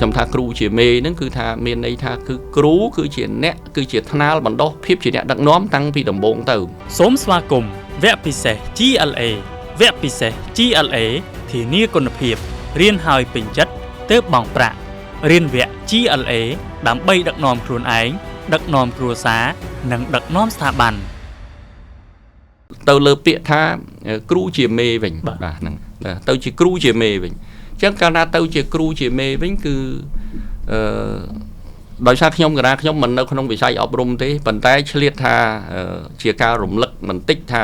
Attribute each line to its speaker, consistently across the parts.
Speaker 1: ខ្ញុំថាគ្រូជាមេហ្នឹងគឺថាមានន័យថាគឺគ្រូគឺជាអ្នកគឺជាថ្នាលបណ្ដុះភាពជាអ្នកដឹកនាំតាំងពីដំបូងទៅ
Speaker 2: សូមស្វាគមន៍វគ្គពិសេស GLA វគ្គពិសេស GLA ធានាគុណភាពរៀនហើយពេញចិត្តទើបបង់ប្រាក់រៀនវគ្គ GLA ដើម្បីដឹកនាំខ្លួនឯងដឹកនាំគ្រួសារនិងដឹកនាំស្ថាប័ន
Speaker 1: ទៅលើពាក្យថាគ្រូជាមេវិញបាទហ្នឹងទៅជាគ្រូជាមេវិញអញ្ចឹងកាលណាទៅជាគ្រូជាមេវិញគឺដោយសារខ្ញុំមិននៅក្នុងវិស័យអប់រំទេប៉ុន្តែឆ្លៀតថាជាការរំលឹកបន្តិចថា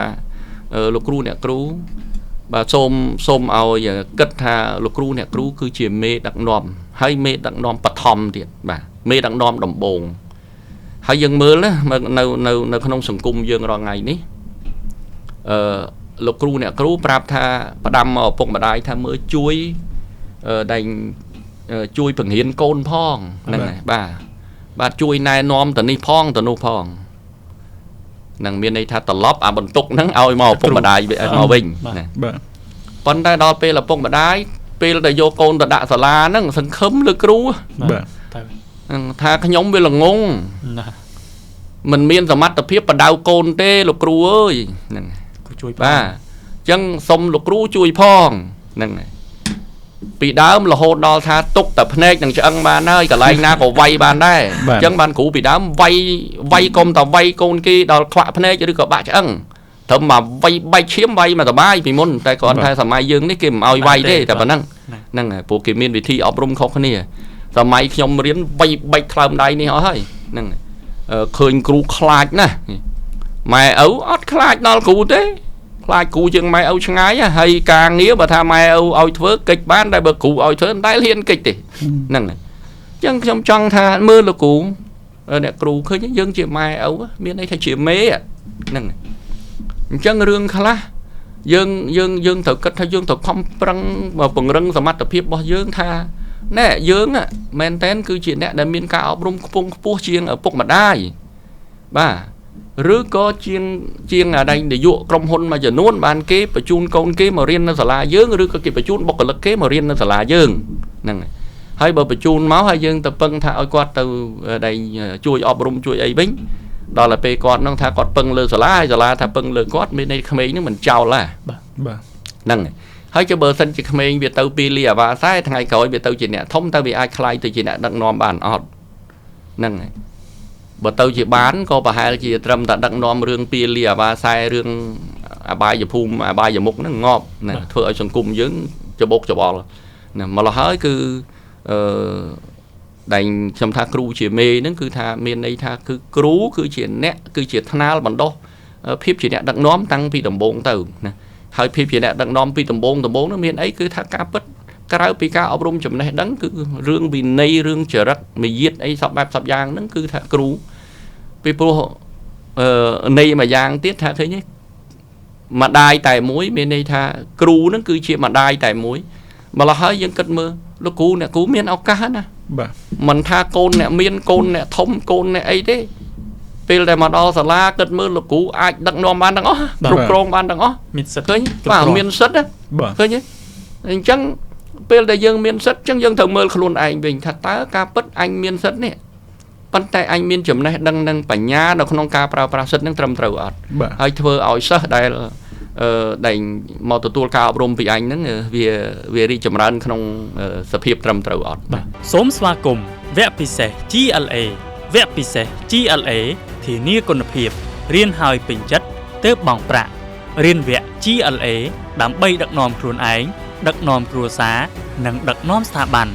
Speaker 1: លោកគ្រូអ្នកគ្រូបាទសូមឲ្យគិតថាលោកគ្រូអ្នកគ្រូគឺជាមេដឹកនាំហើយមេដឹកនាំបឋមទៀតបាទមេដឹកនាំដំបូងហើយយើងមើលនៅក្នុងសង្គមយើងរាល់ថ្ងៃនេះលោកគ្រូអ្នកគ្រូប្រាប់ថាផ្ដាំមកឪពុកម្ដាយថាមើលជួយជួយបង្រៀនកូនផងហ្នឹងហើយបាទជួយណែនាំទៅនេះផងទៅនោះផងនឹងមានន័យថាត្រឡប់អាបន្ទុកហ្នឹងឲ្យមកឪពុកម្ដាយមកវិញណា
Speaker 3: បាទ
Speaker 1: ប៉ុន្តែដល់ពេលឪពុកម្ដាយពេលដែលយកកូនទៅដាក់សាលាហ្នឹងសង្ឃឹមលើគ្រូ
Speaker 3: បាទ
Speaker 1: ថាខ្ញុំវាល្ងងមិនមានសមត្ថភាពបដៅកូនទេលោកគ្រូអើយហ្នឹង
Speaker 2: ជួយ
Speaker 1: បាទអញ្ចឹងសុំលោកគ្រូជួយផងហ្នឹងពីដើមរហូតដល់ថាទុកតែភ្នែកនឹងឆ្អឹងបានហើយកន្លែងណាក៏វាយបានដែរអញ្ចឹងបានគ្រូពីដើមវាយកុំតែវាយកូនគេដល់ខ្វាក់ភ្នែកឬក៏បាក់ឆ្អឹងត្រឹមមកវាយបែកឈាមវាយមកសបាយពីមុនតែគ្រាន់តែសម័យយើងនេះគេមិនឲ្យវាយទេតែប៉ុណ្ណឹងហ្នឹងហើយព្រោះគេមានវិធីអប់រំខុសគ្នាសម័យខ្ញុំរៀនវាយបែកថ្លើមដៃនេះអស់ហើយហ្នឹងឃើញគ្រូខ្លាចណាស់ម៉ែឪអត់ខ្លាចដល់គ្រូទេខ្លាចគ្រូជាងម៉ែឪឆ្ងាយហើយការងារបើថាម៉ែឪឲ្យធ្វើកិច្ចបានតែបើគ្រូឲ្យធ្វើមិនដែលហ៊ានកិច្ចទេហ្នឹងហើយអញ្ចឹងខ្ញុំចង់ថាមើលលោកគ្រូអ្នកគ្រូឃើញយើងជាម៉ែឪមានន័យថាជាមេហ្នឹងអញ្ចឹងរឿងខ្លះយើងត្រូវគិតថាយើងត្រូវខំប្រឹងពង្រឹងសមត្ថភាពរបស់យើងថាណែយើងមែនតែនគឺជាអ្នកដែលមានការអប់រំខ្ពង់ខ្ពស់ជាងឪពុកម្ដាយបាទឬក៏ជាងអាដៃនាយកក្រុមហ៊ុនមួយចំនួនបានគេបញ្ជូនកូនគេមករៀននៅសាលាយើងឬក៏គេបញ្ជូនបុគ្គលិកគេមករៀននៅសាលាយើងហ្នឹងហើយបើបញ្ជូនមកហើយយើងទៅពឹងថាឲ្យគាត់ទៅដៃជួយអប់រំជួយអីវិញដល់តែពេលគាត់នឹងថាគាត់ពឹងលើសាលាហើយសាលាថាពឹងលើគាត់មានន័យក្មេងនឹងមិនចោលឡា
Speaker 3: បាទ
Speaker 1: ហ្នឹងហើយបើសិនជាក្មេងវាទៅពីលីអាវ៉ាសែថ្ងៃក្រោយវាទៅជាអ្នកធំតើវាអាចខ្លាយទៅជាអ្នកដឹកនាំបានអត់ហ្នឹងហើយបើទៅជាបានក៏ប្រហែលជាត្រឹមតែដឹកនាំរឿងពីលីអាវ៉ាសែរឿងអបាយភូមិអបាយមុខហ្នឹងងាប់ណាធ្វើឲ្យសង្គមយើងច្បុកច្បល់ណាម្ល៉េះហើយគឺដែលខ្ញុំថាគ្រូជាមេហ្នឹងគឺថាមានន័យថាគឺគ្រូគឺជាអ្នកគឺជាថ្នាលបណ្ដុះភាពជាអ្នកដឹកនាំតាំងពីដំបូងទៅណាហើយភាពជាអ្នកដឹកនាំពីដំបូងហ្នឹងមានអីគឺថាការពិតក្រៅពីការអប់រំចំណេះដឹងគឺរឿងវិន័យរឿងចរិតមាយាទអីសពបែបសពយ៉ាងហ្នឹងគឺថាគ្រូពីព្រោះន័យមួយយ៉ាងទៀតថាឃើញទេម្ដាយតែមួយមានន័យថាគ្រូហ្នឹងគឺជាម្ដាយតែមួយម្ល៉េះហើយយើងគិតមើលលោកគ្រូអ្នកគ្រូមានឱកាសណា
Speaker 3: បាទ
Speaker 1: មិនថាកូនអ្នកមានកូនអ្នកធំកូនអ្នកអីទេពេលដែលមកដល់សាលាគិតមើលលោកគ្រូអាចដឹកនាំបានទាំងអស់គ្រប់គ្រងបានទាំងអស់
Speaker 2: មានសិទ្ធិ
Speaker 1: ឃើញបាទមានសិទ្ធិឃើញទេអញ្ចឹងពេលដែលយើងមានសិទ្ធិអញ្ចឹងយើងត្រូវមើលខ្លួនឯងវិញថាតើការពិតអញមានសិទ្ធិនេះប៉ុន្តែអញមានចំណេះដឹងនិងបញ្ញានៅក្នុងការប្រើប្រាស់សិទ្ធិនឹងត្រឹមត្រូវអត់ហើយធ្វើឲ្យសិស្សដែលមកទទួលការអប់រំពីអញហ្នឹងវារីកចម្រើនក្នុងសភាពត្រឹមត្រូវអត់
Speaker 2: បាទសូមស្វាគមន៍វគ្គពិសេស GLA វគ្គពិសេស GLA ធានាគុណភាពរៀនហើយពេញចិត្តទើបបង់ប្រាក់រៀនវគ្គ GLA ដើម្បីដឹកនាំខ្លួនឯងដឹកនាំគ្រួសារនិងដឹកនាំស្ថាប័ន